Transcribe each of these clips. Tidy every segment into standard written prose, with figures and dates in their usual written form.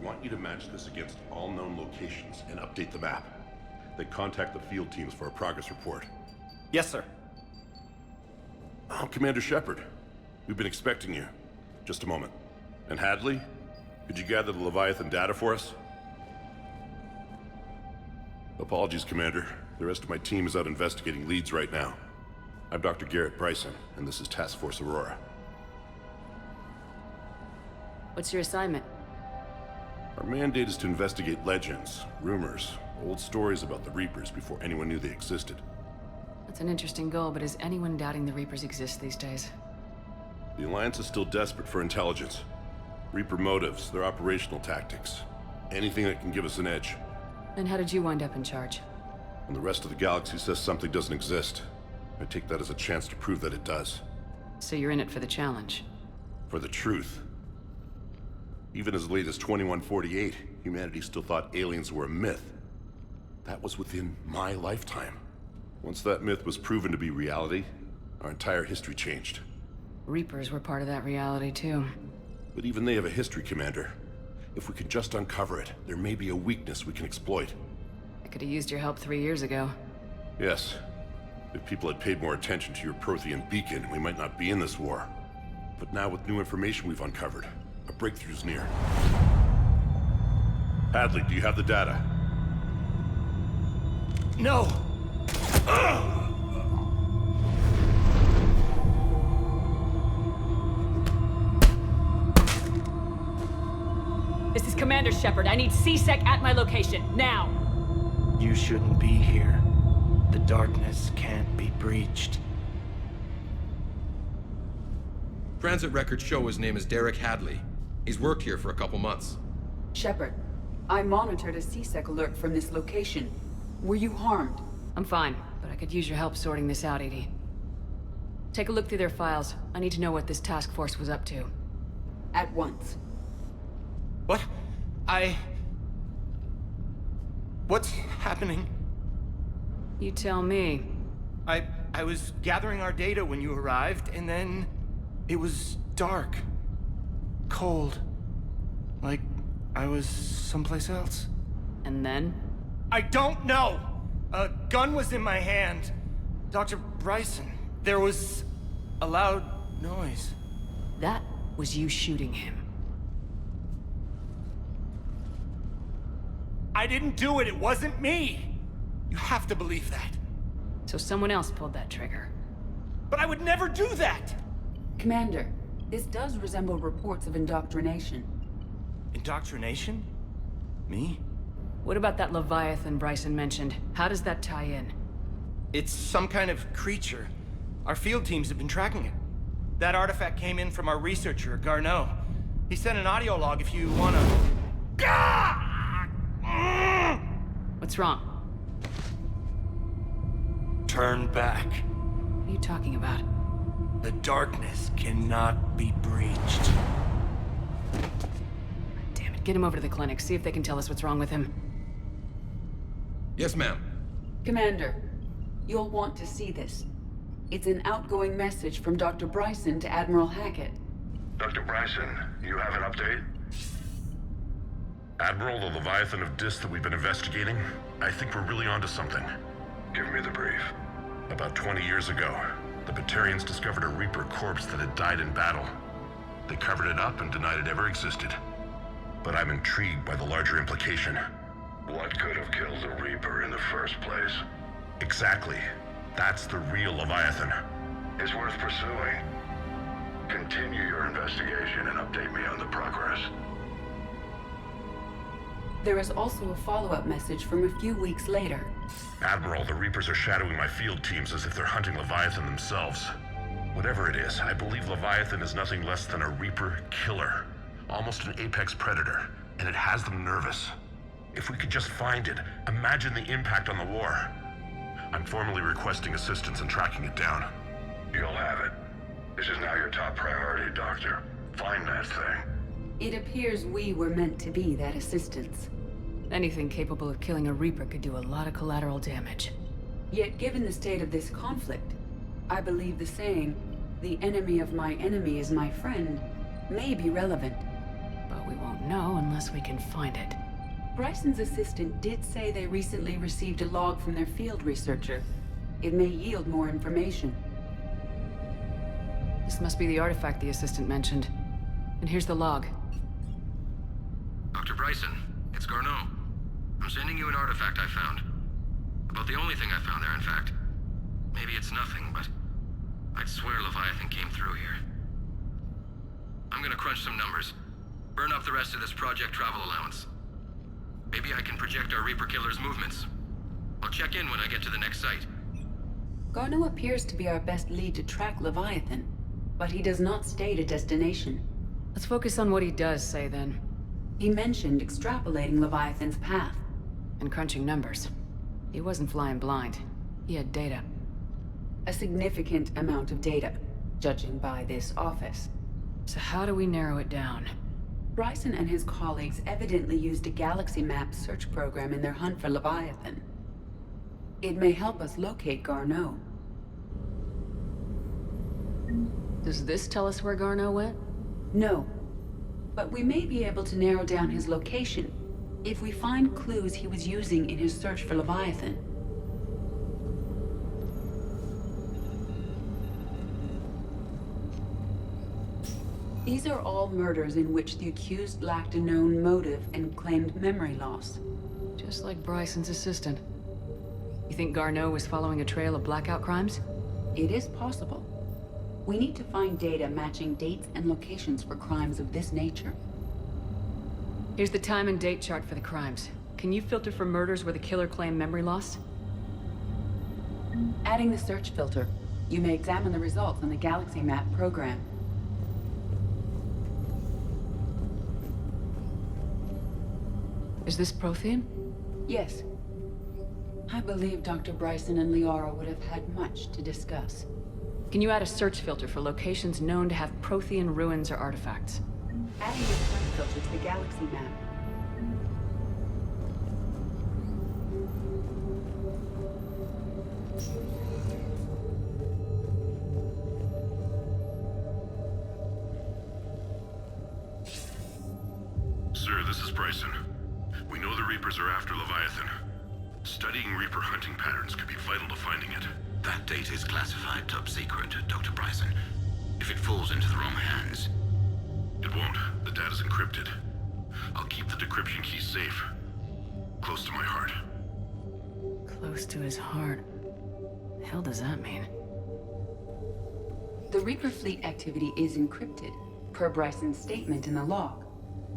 want you to match this against all known locations and update the map. Then contact the field teams for a progress report. Yes, sir. Oh, Commander Shepard. We've been expecting you. Just a moment. And Hadley? Could you gather the Leviathan data for us? Apologies, Commander. The rest of my team is out investigating leads right now. I'm Dr. Garrett Bryson, and this is Task Force Aurora. What's your assignment? Our mandate is to investigate legends, rumors, old stories about the Reapers before anyone knew they existed. That's an interesting goal, but is anyone doubting the Reapers exist these days? The Alliance is still desperate for intelligence. Reaper motives, their operational tactics. Anything that can give us an edge. And how did you wind up in charge? When the rest of the galaxy says something doesn't exist, I take that as a chance to prove that it does. So you're in it for the challenge? For the truth. Even as late as 2148, humanity still thought aliens were a myth. That was within my lifetime. Once that myth was proven to be reality, our entire history changed. Reapers were part of that reality, too. But even they have a history, Commander. If we can just uncover it, there may be a weakness we can exploit. I could have used your help 3 years ago. Yes. If people had paid more attention to your Prothean beacon, we might not be in this war. But now with new information we've uncovered, a breakthrough's near. Hadley, do you have the data? No! This is Commander Shepard. I need C-Sec at my location, now! You shouldn't be here. The darkness can't be breached. Transit records show his name is Derek Hadley. He's worked here for a couple months. Shepard, I monitored a C-Sec alert from this location. Were you harmed? I'm fine, but I could use your help sorting this out, Edie. Take a look through their files. I need to know what this task force was up to. At once. What? What's happening? You tell me. I was gathering our data when you arrived, and then it was dark. Cold. Like I was someplace else. And then? I don't know! A gun was in my hand. Dr. Bryson, there was a loud noise. That was you shooting him. I didn't do it, it wasn't me! You have to believe that. So someone else pulled that trigger. But I would never do that! Commander, this does resemble reports of indoctrination. Indoctrination? Me? What about that Leviathan Bryson mentioned? How does that tie in? It's some kind of creature. Our field teams have been tracking it. That artifact came in from our researcher, Garneau. He sent an audio log if you wanna... What's wrong? Turn back. What are you talking about? The darkness cannot be breached. Damn it, get him over to the clinic. See if they can tell us what's wrong with him. Yes, ma'am. Commander, you'll want to see this. It's an outgoing message from Dr. Bryson to Admiral Hackett. Dr. Bryson, you have an update? Admiral, the Leviathan of Dis that we've been investigating, I think we're really onto something. Give me the brief. About 20 years ago, the Batarians discovered a Reaper corpse that had died in battle. They covered it up and denied it ever existed. But I'm intrigued by the larger implication. What could have killed the Reaper in the first place? Exactly. That's the real Leviathan. It's worth pursuing. Continue your investigation and update me on the progress. There is also a follow-up message from a few weeks later. Admiral, the Reapers are shadowing my field teams as if they're hunting Leviathan themselves. Whatever it is, I believe Leviathan is nothing less than a Reaper killer. Almost an apex predator, and it has them nervous. If we could just find it, imagine the impact on the war. I'm formally requesting assistance in tracking it down. You'll have it. This is now your top priority, Doctor. Find that thing. It appears we were meant to be that assistance. Anything capable of killing a Reaper could do a lot of collateral damage. Yet given the state of this conflict, I believe the saying, "The enemy of my enemy is my friend," may be relevant. But we won't know unless we can find it. Bryson's assistant did say they recently received a log from their field researcher. It may yield more information. This must be the artifact the assistant mentioned. And here's the log. Dr. Bryson, it's Garneau. I'm sending you an artifact I found. About the only thing I found there, in fact. Maybe it's nothing, but I'd swear Leviathan came through here. I'm gonna crunch some numbers. Burn up the rest of this project travel allowance. Maybe I can project our Reaper Killer's movements. I'll check in when I get to the next site. Garneau appears to be our best lead to track Leviathan, but he does not state a destination. Let's focus on what he does say then. He mentioned extrapolating Leviathan's path. And crunching numbers. He wasn't flying blind. He had data. A significant amount of data, judging by this office. So how do we narrow it down? Bryson and his colleagues evidently used a galaxy map search program in their hunt for Leviathan. It may help us locate Garneau. Does this tell us where Garneau went? No, but we may be able to narrow down his location if we find clues he was using in his search for Leviathan. These are all murders in which the accused lacked a known motive and claimed memory loss. Just like Bryson's assistant. You think Garneau was following a trail of blackout crimes? It is possible. We need to find data matching dates and locations for crimes of this nature. Here's the time and date chart for the crimes. Can you filter for murders where the killer claimed memory loss? Adding the search filter, you may examine the results on the galaxy map program. Is this Prothean? Yes. I believe Dr. Bryson and Liara would have had much to discuss. Can you add a search filter for locations known to have Prothean ruins or artifacts? Adding the search filter to the galaxy map. Sir, this is Bryson. We know the Reapers are after Leviathan. Studying Reaper hunting patterns could be vital to finding it. That data is classified top secret, Dr. Bryson. If it falls into the wrong hands... It won't. The data's encrypted. I'll keep the decryption key safe. Close to my heart. Close to his heart. The hell does that mean? The Reaper fleet activity is encrypted, per Bryson's statement in the log.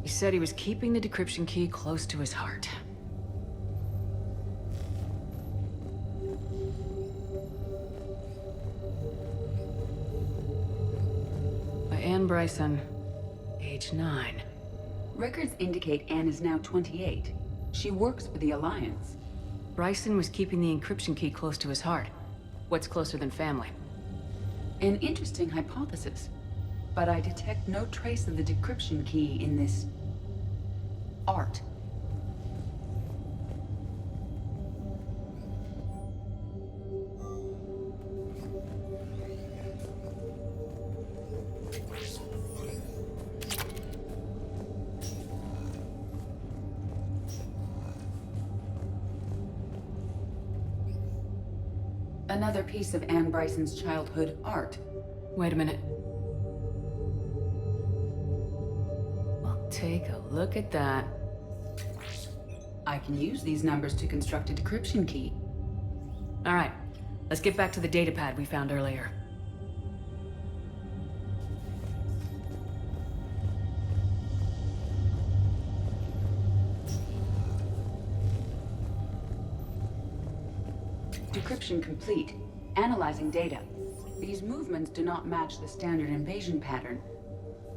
He said he was keeping the decryption key close to his heart. By Anne Bryson, age 9. Records indicate Anne is now 28. She works for the Alliance. Bryson was keeping the encryption key close to his heart. What's closer than family? An interesting hypothesis, but I detect no trace of the decryption key in this... art. Another piece of Anne Bryson's childhood art. Wait a minute. Well, take a look at that. I can use these numbers to construct a decryption key. All right, let's get back to the datapad we found earlier. Decryption complete. Analyzing data. These movements do not match the standard invasion pattern.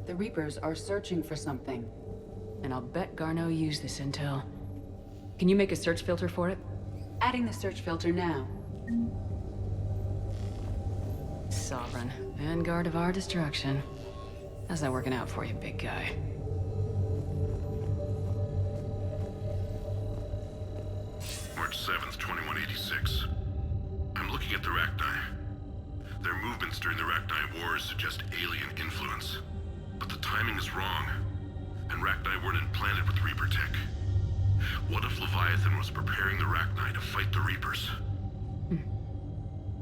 The Reapers are searching for something. And I'll bet Garneau used this intel. Can you make a search filter for it? Adding the search filter now. Sovereign, vanguard of our destruction. How's that working out for you, big guy? March 7th, 2186. I'm looking at the Rachni. Their movements during the Rachni Wars suggest alien influence. But the timing is wrong. and Rachni weren't implanted with Reaper tech. What if Leviathan was preparing the Rachni to fight the Reapers?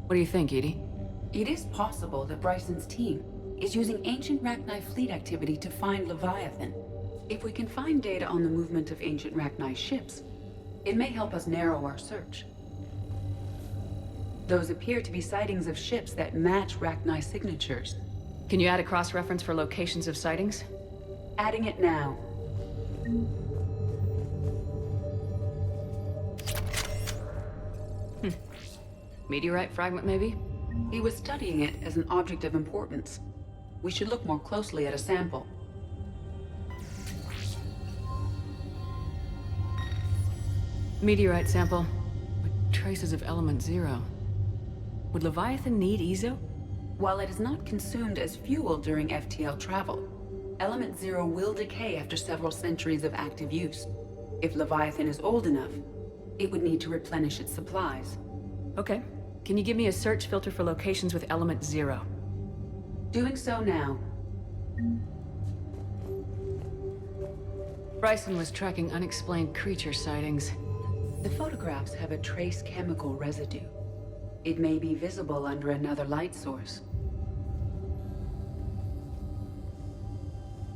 What do you think, Edie? It is possible that Bryson's team is using ancient Rachni fleet activity to find Leviathan. If we can find data on the movement of ancient Rachni ships, it may help us narrow our search. Those appear to be sightings of ships that match Rachni signatures. Can you add a cross-reference for locations of sightings? Adding it now. Meteorite fragment, maybe? He was studying it as an object of importance. We should look more closely at a sample. Meteorite sample with traces of element 0. Would Leviathan need EZO? While it is not consumed as fuel during FTL travel, element 0 will decay after several centuries of active use. If Leviathan is old enough, it would need to replenish its supplies. Okay. Can you give me a search filter for locations with element 0? Doing so now. Bryson was tracking unexplained creature sightings. The photographs have a trace chemical residue. It may be visible under another light source.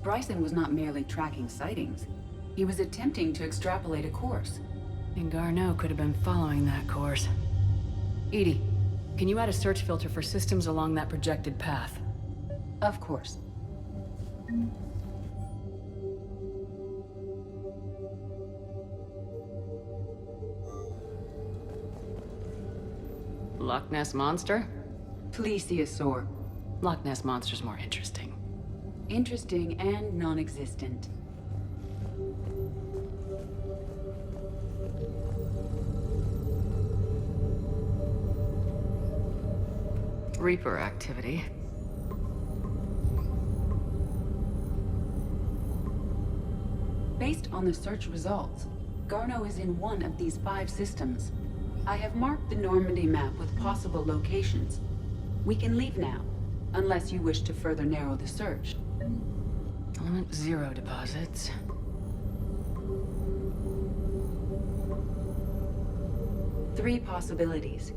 Bryson was not merely tracking sightings. He was attempting to extrapolate a course. And Garneau could have been following that course. Edie, can you add a search filter for systems along that projected path? Of course. Loch Ness Monster? Plesiosaur. Loch Ness Monster's more interesting. Interesting and non-existent. Reaper activity. Based on the search results, Garneau is in one of these 5 systems. I have marked the Normandy map with possible locations. We can leave now, unless you wish to further narrow the search. Element 0 deposits. Three possibilities.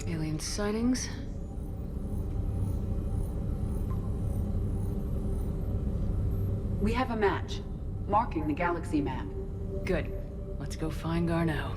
Alien sightings. We have a match, marking the galaxy map. Good. Let's go find Garneau.